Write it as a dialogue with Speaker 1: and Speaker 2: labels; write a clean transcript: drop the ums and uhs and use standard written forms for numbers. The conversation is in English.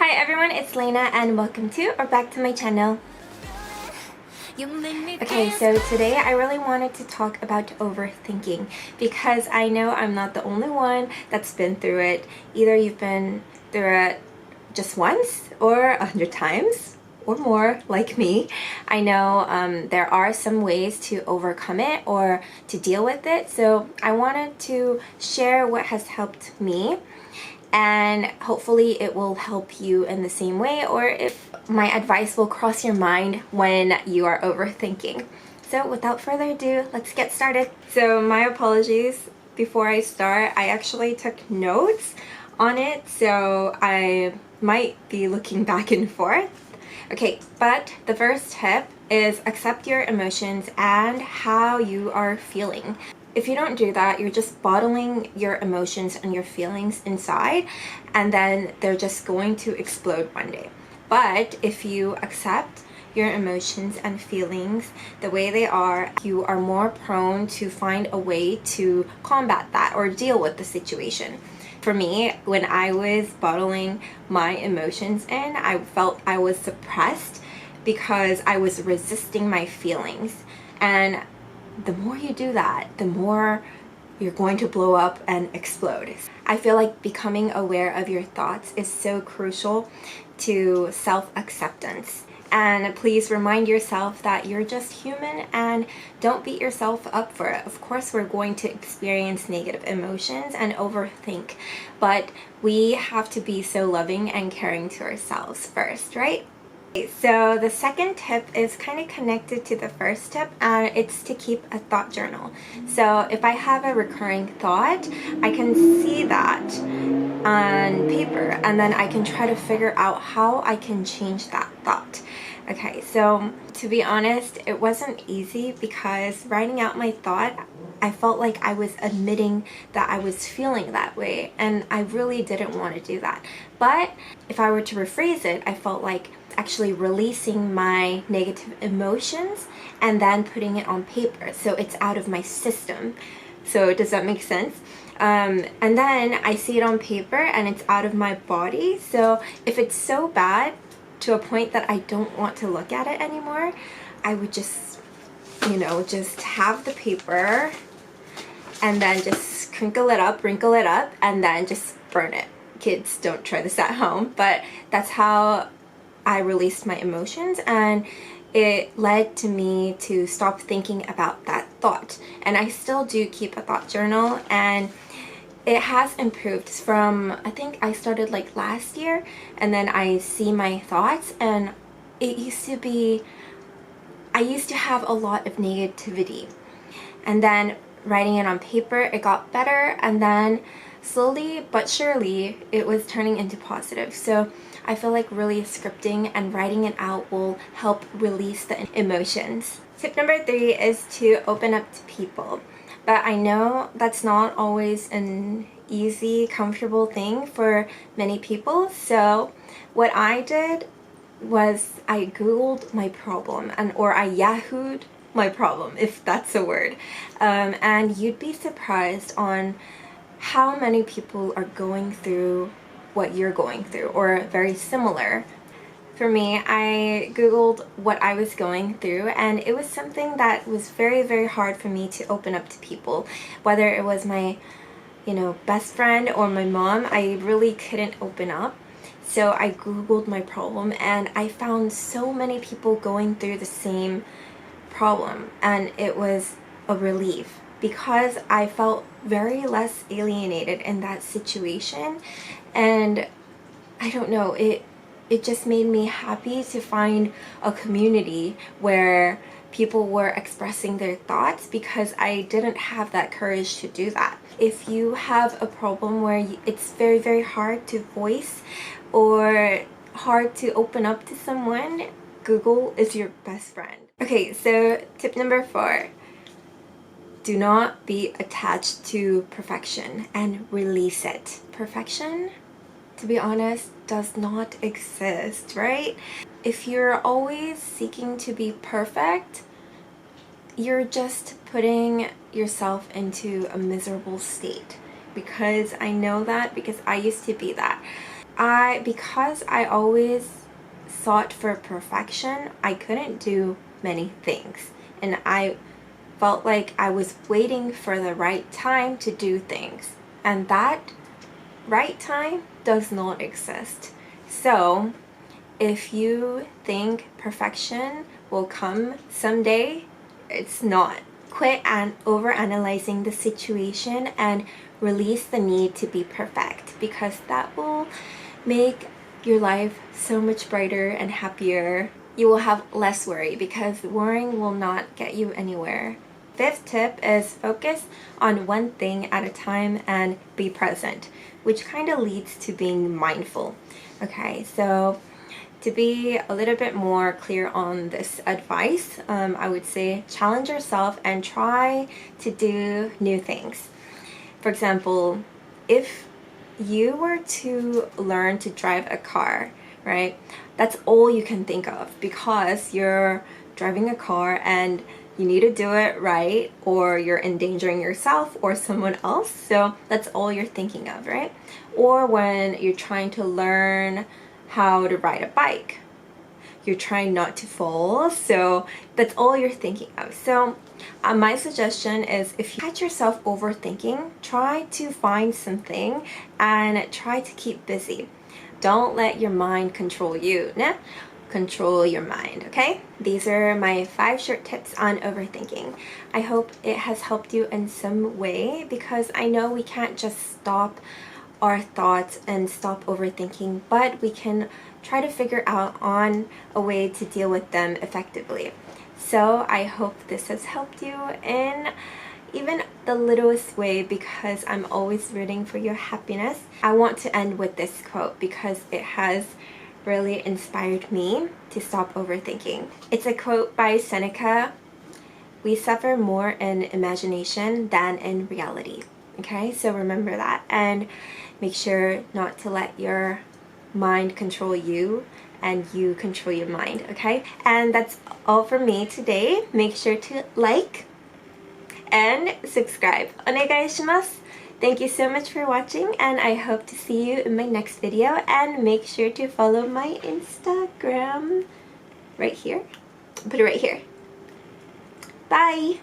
Speaker 1: Hi everyone, it's Leina and welcome to or back to my channel. Okay, so today I really wanted to talk about overthinking because I know I'm not the only one that's been through it. Either you've been through it just once or 100 times or more like me. I know there are some ways to overcome it or to deal with it, so I wanted to share what has helped me, and hopefully it will help you in the same way, or if my advice will cross your mind when you are overthinking. So without further ado, let's get started. So my apologies before I start. I actually took notes on it, so I might be looking back and forth. Okay, but the first tip is accept your emotions and how you are feeling. If you don't do that, you're just bottling your emotions and your feelings inside, and then they're just going to explode one day. But if you accept your emotions and feelings the way they are, you are more prone to find a way to combat that or deal with the situation. For me, when I was bottling my emotions in, I felt I was suppressed because I was resisting my feelings. And the more you do that, the more you're going to blow up and explode. I feel like becoming aware of your thoughts is so crucial to self-acceptance. And please remind yourself that you're just human and don't beat yourself up for it. Of course, we're going to experience negative emotions and overthink, but we have to be so loving and caring to ourselves first, right? So the second tip is kind of connected to the first tip, and it's to keep a thought journal. So if I have a recurring thought, I can see that on paper, and then I can try to figure out how I can change that thought. Okay, so to be honest, it wasn't easy because writing out my thought, I felt like I was admitting that I was feeling that way, and I really didn't want to do that. But if I were to rephrase it, I felt like actually releasing my negative emotions and then putting it on paper so it's out of my system. So does that make sense? And then I see it on paper and it's out of my body. So if it's so bad to a point that I don't want to look at it anymore, I would just, just have the paper and then just crinkle it up, wrinkle it up, and then just burn it. Kids, don't try this at home, but that's how I released my emotions, and it led to me to stop thinking about that thought. And I still do keep a thought journal, and it has improved from, I think I started like last year, and then I see my thoughts, and it used to be, I used to have a lot of negativity, and then writing it on paper, it got better, and then slowly but surely it was turning into positive. So I feel like really scripting and writing it out will help release the emotions. Tip number 3 is to open up to people. But I know that's not always an easy, comfortable thing for many people. So what I did was I Googled my problem, or I Yahooed my problem, if that's a word. And you'd be surprised on how many people are going through what you're going through, or very similar. For me, I Googled what I was going through, and it was something that was very, very hard for me to open up to people. Whether it was my, best friend or my mom, I really couldn't open up. So I Googled my problem, and I found so many people going through the same problem, and it was a relief because I felt very less alienated in that situation. And I don't know, it just made me happy to find a community where people were expressing their thoughts, because I didn't have that courage to do that. If you have a problem where it's very, very hard to voice or hard to open up to someone, Google is your best friend. Okay, so tip number 4. Do not be attached to perfection and release it. Perfection, to be honest, does not exist, right? If you're always seeking to be perfect, you're just putting yourself into a miserable state. Because I know that, because I used to be that. because I always sought for perfection, I couldn't do many things, and I felt like I was waiting for the right time to do things, and that right time does not exist. So if you think perfection will come someday, it's not. Quit and overanalyzing the situation and release the need to be perfect, because that will make your life so much brighter and happier. You will have less worry because worrying will not get you anywhere. Fifth tip is focus on one thing at a time and be present, which kind of leads to being mindful. Okay, so to be a little bit more clear on this advice, I would say challenge yourself and try to do new things. For example, if you were to learn to drive a car, right? That's all you can think of because you're driving a car and you need to do it right, or you're endangering yourself or someone else. So that's all you're thinking of, right? Or when you're trying to learn how to ride a bike, you're trying not to fall, so that's all you're thinking of. So my suggestion is, if you catch yourself overthinking, try to find something and try to keep busy. Don't let your mind control you. Né? Control your mind, okay? These are my 5 short tips on overthinking. I hope it has helped you in some way, because I know we can't just stop our thoughts and stop overthinking, but we can try to figure out on a way to deal with them effectively. So I hope this has helped you in even the littlest way, because I'm always rooting for your happiness. I want to end with this quote because it has really inspired me to stop overthinking. It's a quote by Seneca: "We suffer more in imagination than in reality." Okay, so remember that, and make sure not to let your mind control you and you control your mind, okay? And that's all for me today. Make sure to like and subscribe. お願いします. Thank you so much for watching, and I hope to see you in my next video. And make sure to follow my Instagram right here. Put it right here. Bye!